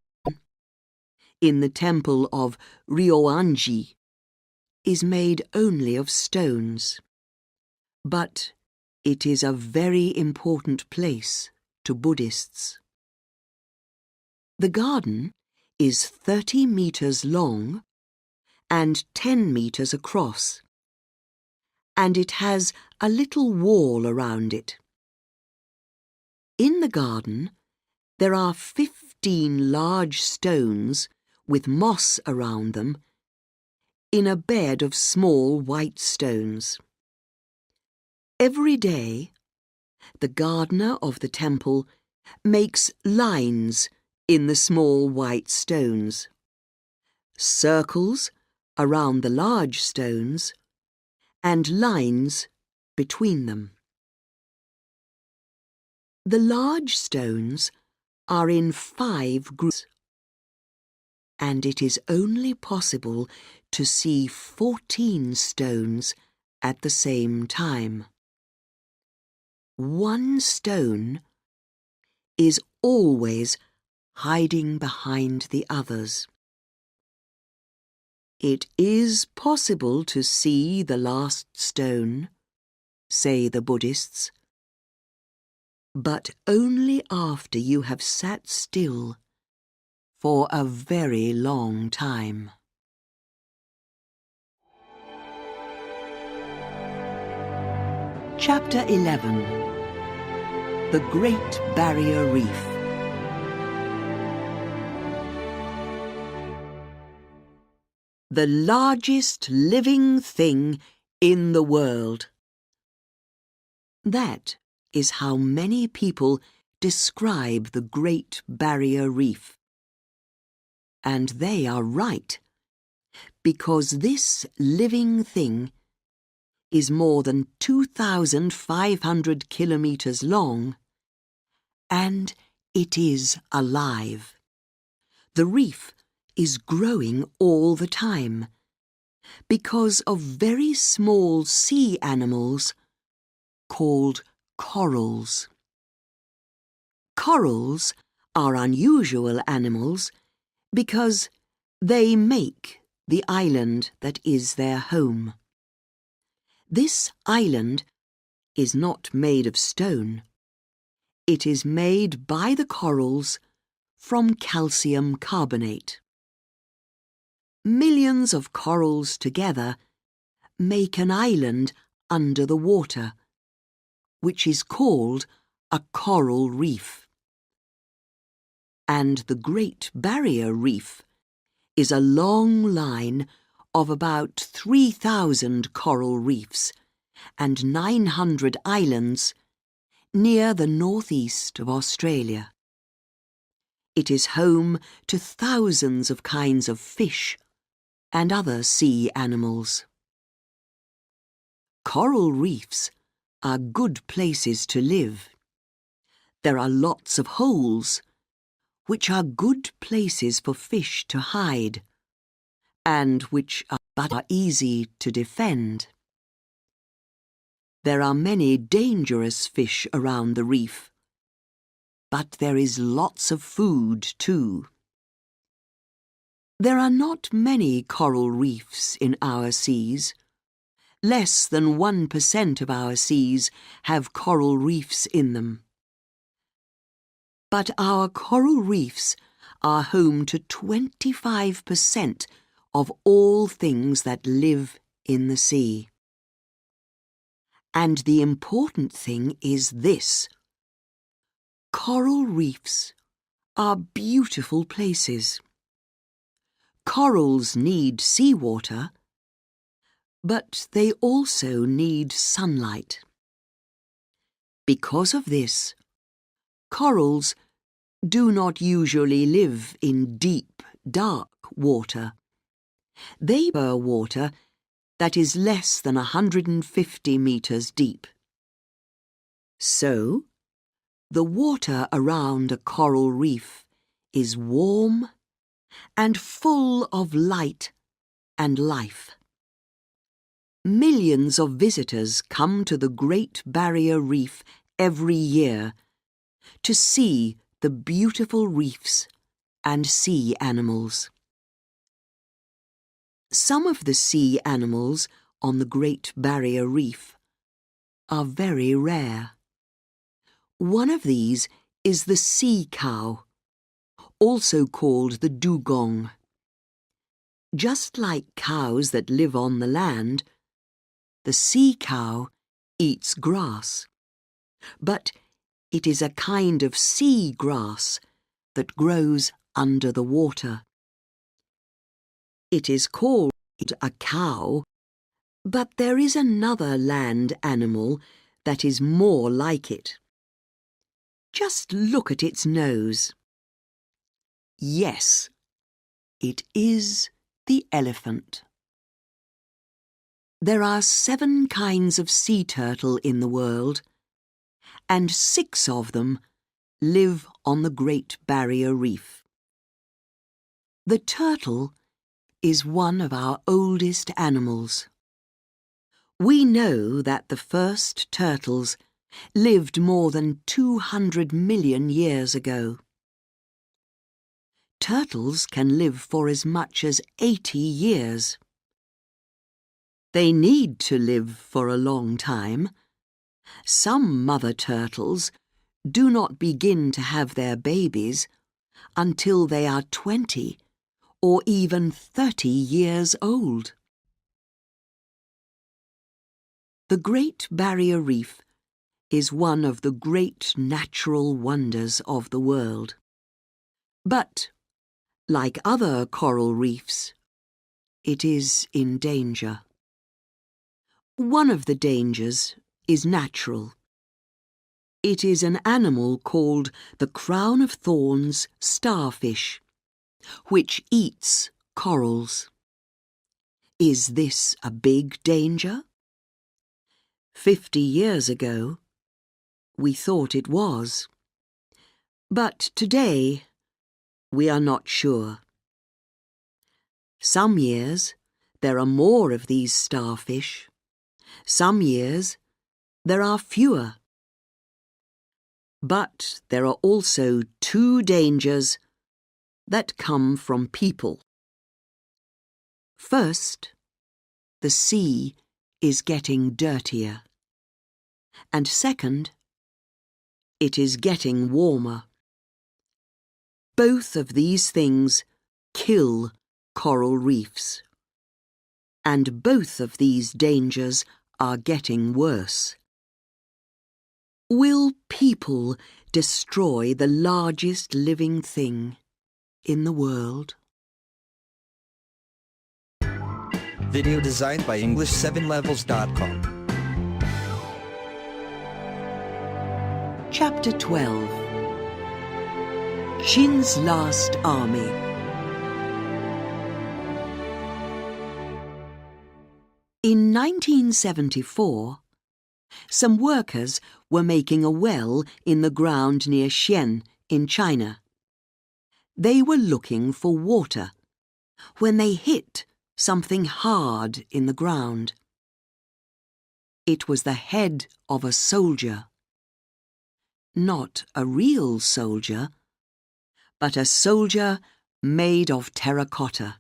in the temple of Ryoanji is made only of stones, but it is a very important place to Buddhists. The garden is 30 meters long and 10 meters across, and it has a little wall around it. In the garden, there are 15 large stones with moss around them in a bed of small white stones. Every day, the gardener of the temple makes lines in the small white stones, circles around the large stones, and lines between them. The large stones are in 5 groups, and it is only possible to see 14 stones at the same time. One stone is always hiding behind the others. It is possible to see the last stone, say the Buddhists, but only after you have sat still for a very long time. Chapter 11. The Great Barrier Reef. The largest living thing in the world. That is how many people describe the Great Barrier Reef. And they are right, because this living thing is more than 2,500 kilometers long, and it is alive. The reef is growing all the time because of very small sea animals called corals. Corals are unusual animals because they make the island that is their home. This island is not made of stone. It is made by the corals from calcium carbonate. Millions of corals together make an island under the water, which is called a coral reef. And the Great Barrier Reef is a long line of about 3,000 coral reefs and 900 islands near the northeast of Australia. It is home to thousands of kinds of fish and other sea animals. Coral reefs are good places to live. There are lots of holes, which are good places for fish to hide, and which are easy to defend. There are many dangerous fish around the reef, but there is lots of food too. There are not many coral reefs in our seas. Less than 1% of our seas have coral reefs in them. But our coral reefs are home to 25% of all things that live in the sea. And the important thing is this: coral reefs are beautiful places. Corals need seawater, but they also need sunlight. Because of this, corals do not usually live in deep, dark water. They prefer water that is less than 150 meters deep. So, the water around a coral reef is warm and full of light and life. Millions of visitors come to the Great Barrier Reef every year to see the beautiful reefs and sea animals. Some of the sea animals on the Great Barrier Reef are very rare. One of these is the sea cow, also called the dugong. Just like cows that live on the land, the sea cow eats grass, but it is a kind of sea grass that grows under the water. It is called a cow, but there is another land animal that is more like it. Just look at its nose. Yes, it is the elephant. There are 7 kinds of sea turtle in the world, and 6 of them live on the Great Barrier Reef. The turtle is one of our oldest animals. We know that the first turtles lived more than 200 million years ago. Turtles can live for as much as 80 years. They need to live for a long time. Some mother turtles do not begin to have their babies until they are 20 or even 30 years old. The Great Barrier Reef is one of the great natural wonders of the world. But, like other coral reefs, it is in danger. One of the dangers is natural. It is an animal called the crown-of-thorns starfish, which eats corals. Is this a big danger? 50 years ago, we thought it was. But today, we are not sure. Some years, there are more of these starfish. Some years, there are fewer. But there are also two dangers that come from people. First, the sea is getting dirtier. And second, it is getting warmer. Both of these things kill coral reefs. And both of these dangers are getting worse. Will people destroy the largest living thing in the world?
Video designed by English7levels.com.
Chapter 12. Qin's Last Army. In 1974, some workers were making a well in the ground near Xi'an in China. They were looking for water when they hit something hard in the ground. It was the head of a soldier. Not a real soldier, but a soldier made of terracotta.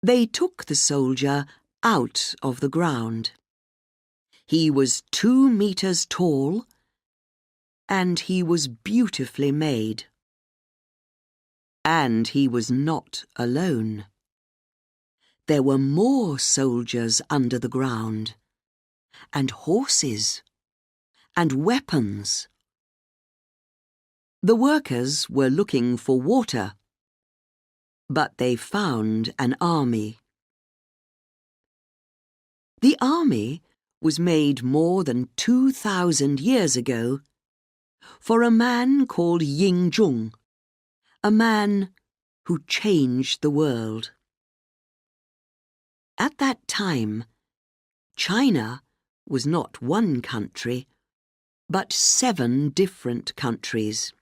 They took the soldier out of the ground. He was 2 meters tall, and he was beautifully made. And he was not alone. There were more soldiers under the ground, and horses, and weapons. The workers were looking for water, but they found an army. The army was made more than 2,000 years ago for a man called Ying Zhong, a man who changed the world. At that time, China was not one country, but 7 different countries.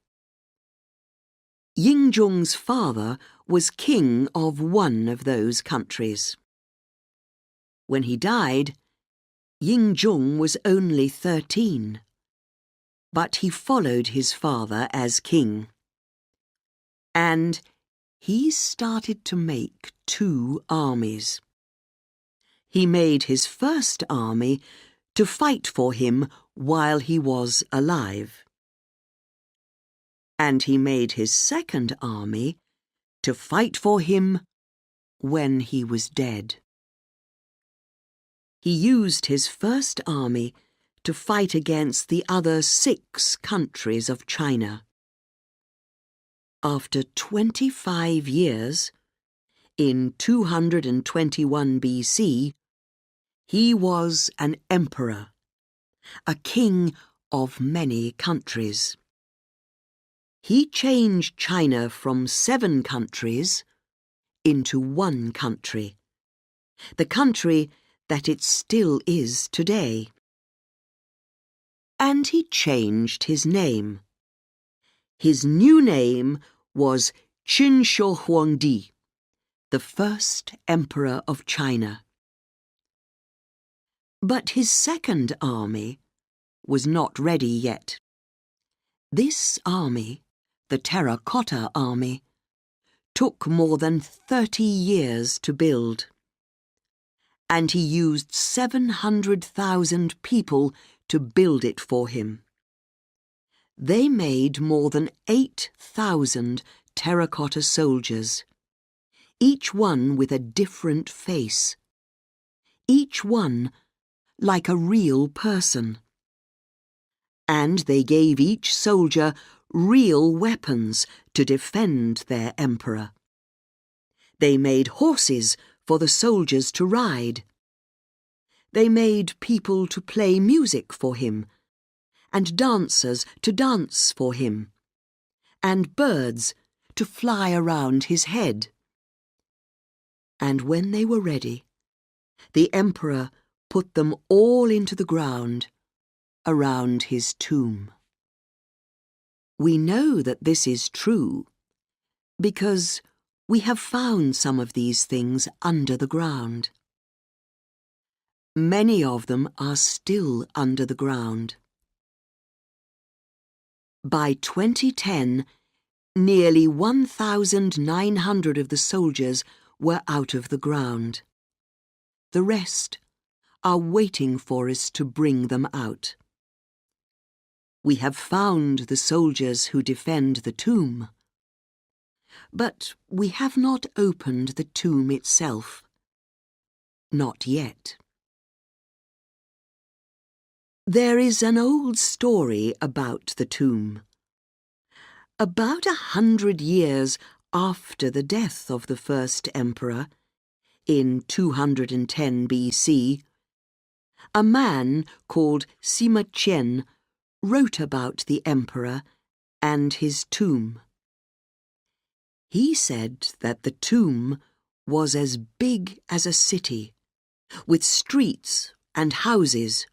Ying Zhong's father was king of one of those countries. When he died, Ying Zhong was only 13, but he followed his father as king. And he started to make 2 armies. He made his first army to fight for him while he was alive. And he made his second army to fight for him when he was dead. He used his first army to fight against the other 6 countries of China. After 25 years, in 221 BC, he was an emperor, a king of many countries. He changed China from 7 countries into 1 country, the country that it still is today. And he changed his name. His new name was Qin Shi Huangdi, the first emperor of China. But his second army was not ready yet. This army, the Terracotta Army, took more than 30 years to build. And he used 700,000 people to build it for him. they made more than 8,000 terracotta soldiers, each one with a different face, each one like a real person. And they gave each soldier real weapons to defend their emperor. They made horses for the soldiers to ride. They made people to play music for him, and dancers to dance for him, and birds to fly around his head. And when they were ready, the emperor put them all into the ground around his tomb. We know that this is true because we have found some of these things under the ground. Many of them are still under the ground. By 2010, nearly 1,900 of the soldiers were out of the ground. The rest are waiting for us to bring them out. We have found the soldiers who defend the tomb, but we have not opened the tomb itself. Not yet. There is an old story about the tomb. About 100 years after the death of the first emperor, in 210 BC, a man called Sima Qian wrote about the emperor and his tomb. He said that the tomb was as big as a city, with streets and houses,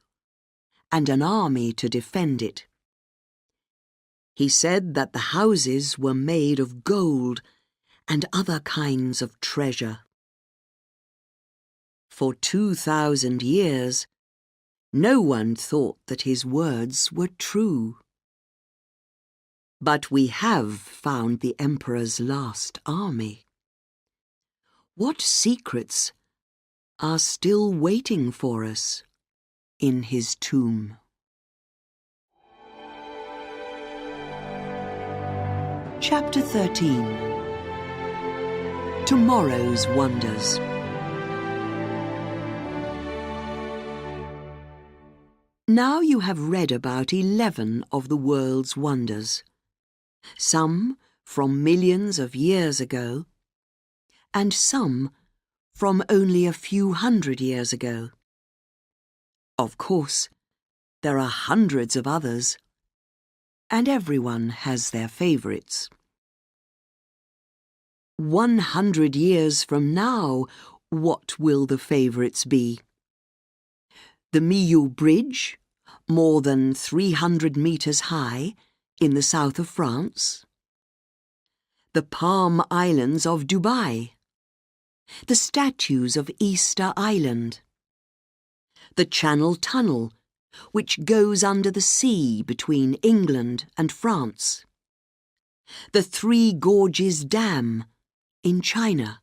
and an army to defend it. He said that the houses were made of gold and other kinds of treasure. For 2,000 years, no one thought that his words were true. But we have found the emperor's last army. What secrets are still waiting for us in his tomb? Chapter 13. Tomorrow's Wonders. Now you have read about 11 of the world's wonders, some from millions of years ago, and some from only a few hundred years ago. Of course, there are hundreds of others, and everyone has their favourites. 100 years from now, what will the favourites be? The Millau Bridge, more than 300 metres high, in the south of France. The Palm Islands of Dubai. The statues of Easter Island. The Channel Tunnel, which goes under the sea between England and France. The Three Gorges Dam in China.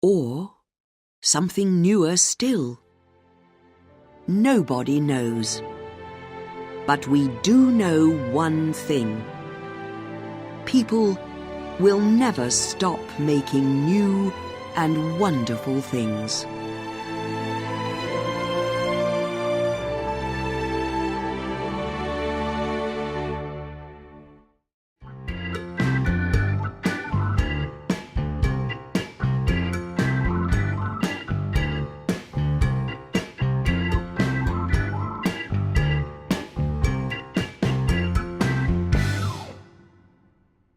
Or something newer still. Nobody knows. But we do know one thing. People will never stop making new and wonderful things.